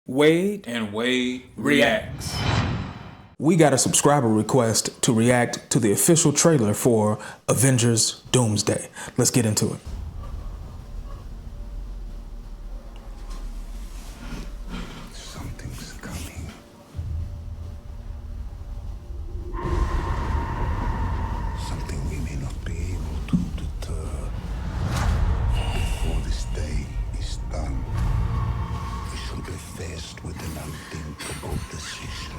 Wade and Wade reacts. We got a subscriber request to react to the official trailer for Avengers Doomsday. Let's get into it. Something's coming. Something we may not be able to deter. Before this day is done, we shall be faced with an unthinkable decision.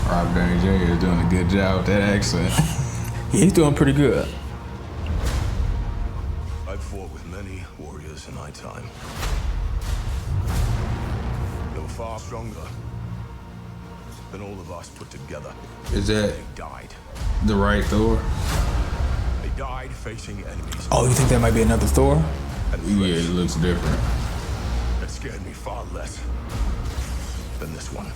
Robert Downey Jr. is doing a good job with that accent. Yeah, he's doing pretty good. I've fought with many warriors in my time. They were far stronger than all of us put together. Is that They died. the right Thor? They died facing enemies. Oh, you think that might be another Thor? And Yeah, threats it looks different. that scared me far less than this one.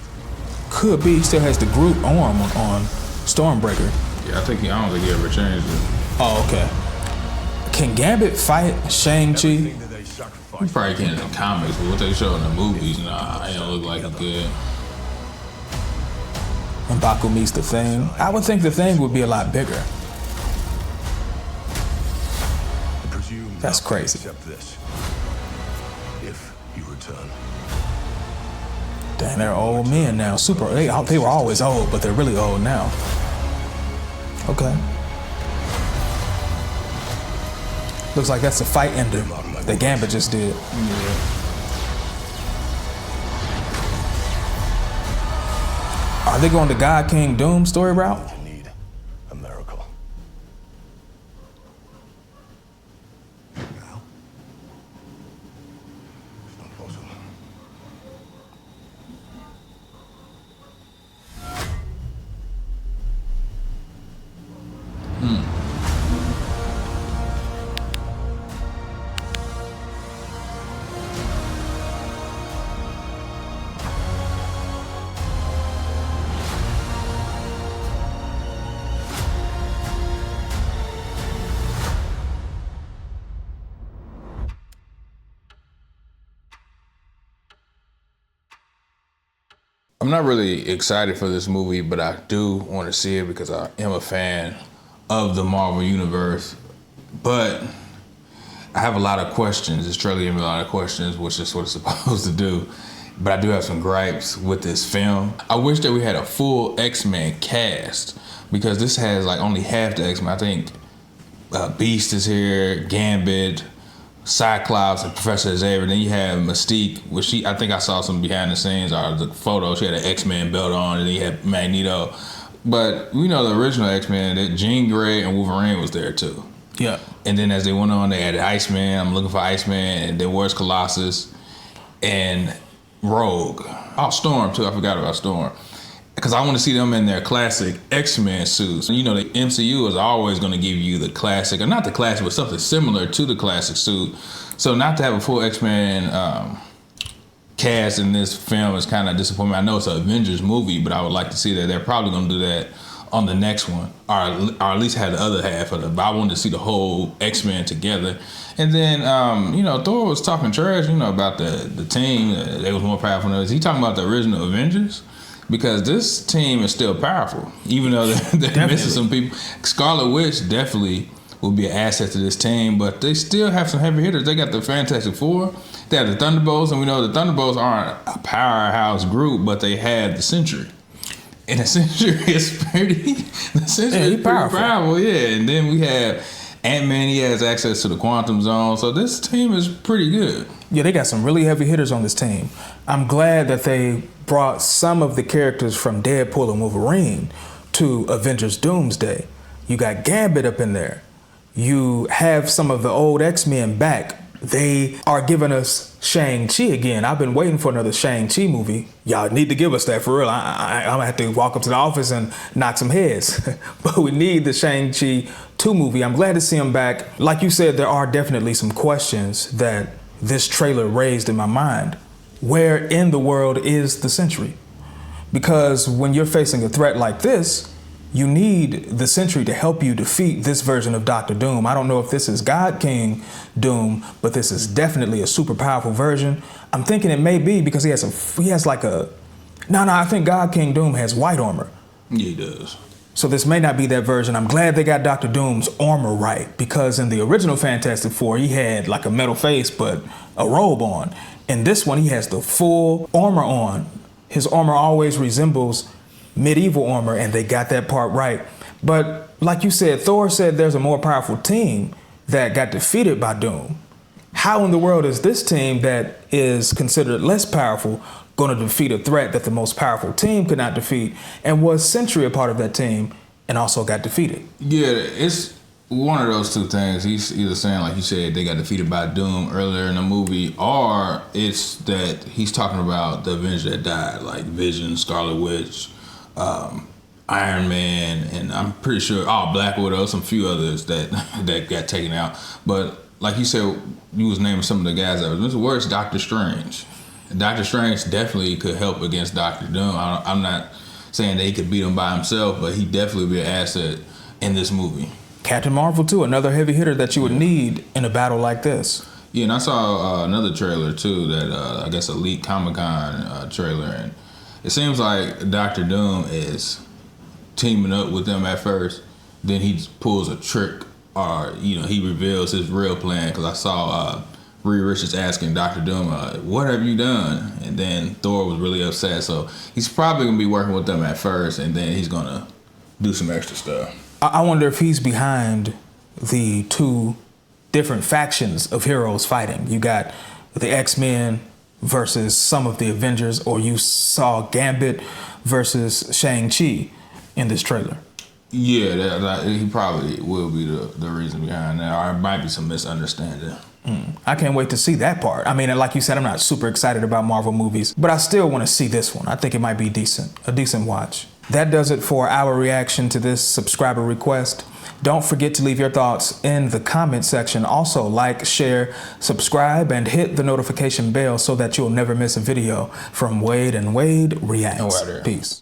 Could be. He still has the Groot arm on Stormbreaker. Yeah, I don't think he ever changed it. Oh, okay. Can Gambit fight Shang-Chi? Everything that they He sacrificed. probably can't in the comics, but what they show in the movies, nah, he don't look like he could. When Baku meets the Thing? I would think the Thing would be a lot bigger. I presume That's nothing crazy. Except this. If you return. Dang, they're old men now. They were always old, but they're really old now. Okay. Looks like that's the fight ender that Gambit just did. Yeah. Are they going the God King Doom story route? You need a miracle. Now, It's not possible. I'm not really excited for this movie, but I do want to see it because I am a fan of the Marvel Universe. But I have a lot of questions. This trailer gave me a lot of questions, which is what it's supposed to do. But I do have some gripes with this film. I wish that we had a full X-Men cast because this has like only half the X-Men. I think Beast is here, Gambit, Cyclops, and Professor Xavier. Then you have Mystique, which I think I saw some behind the scenes or the photo. She had an X-Men belt on, and then you had Magneto. But we know the original X-Men, that Jean Grey and Wolverine was there too. Yeah. And then as they went on, they added Iceman. I'm looking for Iceman, and then where's Colossus and Rogue? Oh, Storm too. I forgot about Storm. Because I want to see them in their classic X-Men suits. You know, the MCU is always going to give you the classic, or not the classic, but something similar to the classic suit. So not to have a full X-Men cast in this film is kind of disappointing. I know it's an Avengers movie, but I would like to see that. They're probably going to do that on the next one, or at least have the other half of it. But I wanted to see the whole X-Men together. And then, you know, Thor was talking trash, you know, about the team. They was more powerful than us. He talking about the original Avengers? Because this team is still powerful, even though they're missing some people. Scarlet Witch definitely will be an asset to this team, but they still have some heavy hitters. They got the Fantastic Four, they have the Thunderbolts, and we know the Thunderbolts aren't a powerhouse group, but they have the Sentry. And the Sentry is pretty powerful, yeah. And then we have Ant-Man, he has access to the Quantum Zone, so this team is pretty good. Yeah, they got some really heavy hitters on this team. I'm glad that they brought some of the characters from Deadpool and Wolverine to Avengers Doomsday. You got Gambit up in there. You have some of the old X-Men back. They are giving us Shang-Chi again. I've been waiting for another Shang-Chi movie. Y'all need to give us that for real. I'm gonna have to walk up to the office and knock some heads. But we need the Shang-Chi 2 movie. I'm glad to see him back. Like you said, there are definitely some questions that this trailer raised in my mind. Where in the world is the Sentry? Because when you're facing a threat like this, you need the Sentry to help you defeat this version of Doctor Doom. I don't know if this is God King Doom, but this is definitely a super powerful version. I'm thinking it may be because I think God King Doom has white armor. Yeah, he does. So this may not be that version. I'm glad they got Doctor Doom's armor right, because in the original Fantastic Four, he had like a metal face, but a robe on. In this one, he has the full armor on. His armor always resembles medieval armor, and they got that part right. But like you said, Thor said there's a more powerful team that got defeated by Doom. How in the world is this team that is considered less powerful going to defeat a threat that the most powerful team could not defeat? And was Sentry a part of that team and also got defeated? Yeah, it's one of those two things. He's either saying, like you said, they got defeated by Doom earlier in the movie, or it's that he's talking about the Avengers that died, like Vision, Scarlet Witch, Iron Man, and I'm pretty sure Black Widow, some few others that got taken out. But like you said, you was naming some of the guys that was worse. Doctor Strange. Doctor Strange definitely could help against Doctor Doom. I'm not saying that he could beat him by himself, but he definitely would be an asset in this movie. Captain Marvel too, another heavy hitter that you would need in a battle like this. Yeah, and I saw another trailer too, that I guess a leaked Comic-Con trailer, and it seems like Doctor Doom is teaming up with them at first, then he pulls a trick, or he reveals his real plan. Because I saw Reed Richards asking Doctor Doom, "What have you done?" And then Thor was really upset, so he's probably gonna be working with them at first, and then he's gonna do some extra stuff. I wonder if he's behind the two different factions of heroes fighting. You got the X-Men versus some of the Avengers, or you saw Gambit versus Shang-Chi in this trailer. Yeah, he probably will be the reason behind that, or it might be some misunderstanding. I can't wait to see that part. I mean, like you said, I'm not super excited about Marvel movies, but I still want to see this one. I think it might be a decent watch. That does it for our reaction to this subscriber request. Don't forget to leave your thoughts in the comment section. Also, like, share, subscribe, and hit the notification bell so that you'll never miss a video from Wade and Wade Reacts. Peace.